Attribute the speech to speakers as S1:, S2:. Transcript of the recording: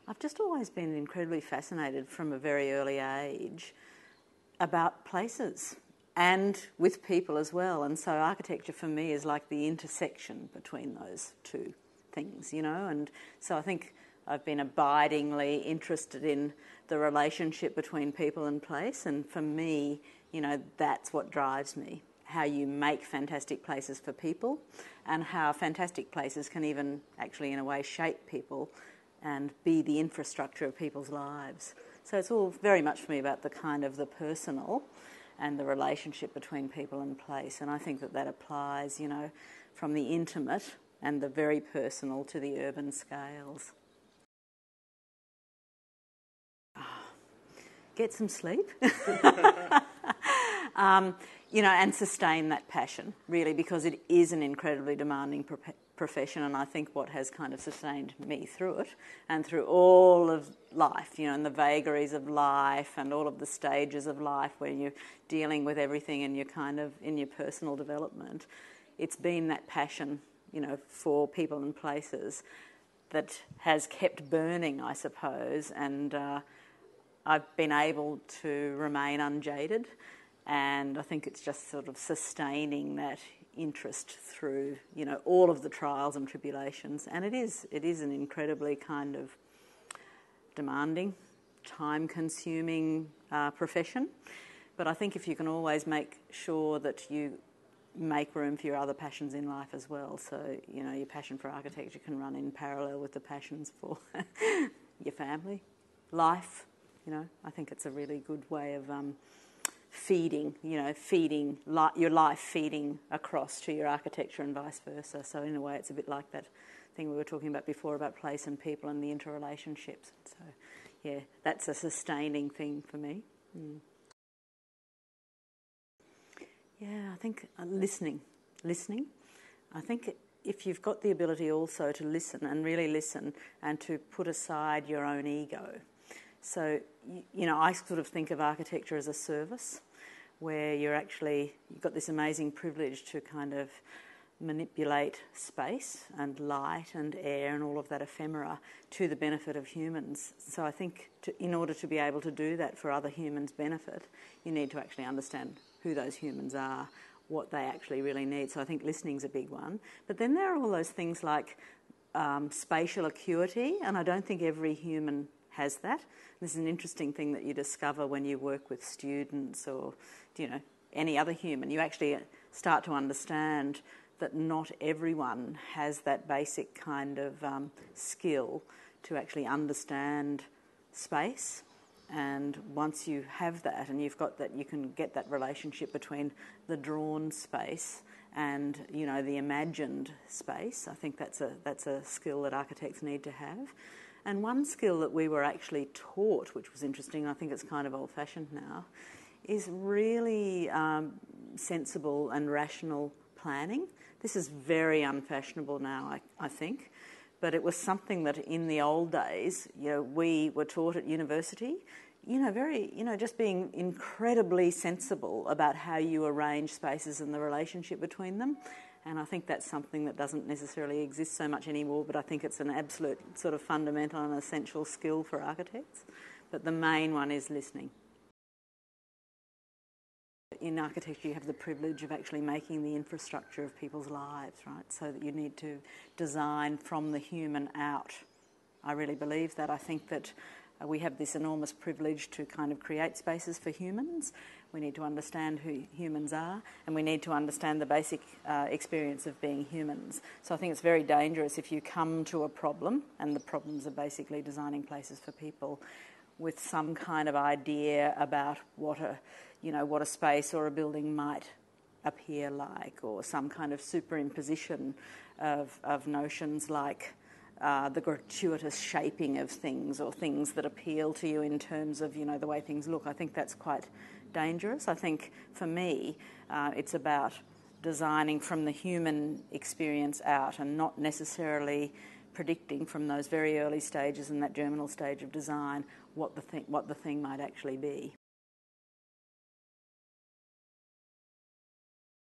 S1: I've just always been incredibly fascinated from a very early age about places and with people as well. And so architecture for me is like the intersection between those two things, you know. And so I think I've been abidingly interested in the relationship between people and place. And for me, you know, that's what drives me. How you make fantastic places for people and how fantastic places can even actually in a way shape people and be the infrastructure of people's lives. So it's all very much for me about the kind of the personal and the relationship between people and place. And I think that that applies, you know, from the intimate and the very personal to the urban scales. Get some sleep. You know, and sustain that passion, really, because it is an incredibly demanding profession, and I think what has kind of sustained me through it and through all of life, you know, and the vagaries of life and all of the stages of life where you're dealing with everything and you're kind of in your personal development, it's been that passion, you know, for people and places that has kept burning, I suppose, and I've been able to remain unjaded. And I think it's just sort of sustaining that interest through, you know, all of the trials and tribulations. And it is an incredibly kind of demanding, time-consuming profession. But I think if you can always make sure that you make room for your other passions in life as well. So, you know, your passion for architecture can run in parallel with the passions for your family, life. You know, I think it's a really good way of feeding your life, feeding across to your architecture and vice versa. So in a way it's a bit like that thing we were talking about before about place and people and the interrelationships. So yeah, that's a sustaining thing for me. Yeah, I think listening. I think if you've got the ability also to listen and really listen and to put aside your own ego. So, you know, I sort of think of architecture as a service where you've got this amazing privilege to kind of manipulate space and light and air and all of that ephemera to the benefit of humans. So I think in order to be able to do that for other humans' benefit, you need to actually understand who those humans are, what they actually really need. So I think listening's a big one. But then there are all those things like spatial acuity, and I don't think every human has that. This is an interesting thing that you discover when you work with students or, you know, any other human. You actually start to understand that not everyone has that basic kind of skill to actually understand space. And once you have that and you've got that, you can get that relationship between the drawn space and, you know, the imagined space. I think that's a skill that architects need to have. And one skill that we were actually taught, which was interesting, I think it's kind of old-fashioned now, is really sensible and rational planning. This is very unfashionable now, I think, but it was something that in the old days, you know, we were taught at university, you know, just being incredibly sensible about how you arrange spaces and the relationship between them. And I think that's something that doesn't necessarily exist so much anymore, but I think it's an absolute sort of fundamental and essential skill for architects. But the main one is listening. In architecture, you have the privilege of actually making the infrastructure of people's lives, right? So that you need to design from the human out. I really believe that. I think that we have this enormous privilege to kind of create spaces for humans. We need to understand who humans are, and we need to understand the basic experience of being humans. So I think it's very dangerous if you come to a problem, and the problems are basically designing places for people, with some kind of idea about what a space or a building might appear like, or some kind of superimposition of notions like the gratuitous shaping of things, or things that appeal to you in terms of, you know, the way things look. I think that's quite dangerous. I think for me, it's about designing from the human experience out and not necessarily predicting from those very early stages in that germinal stage of design what the thing might actually be.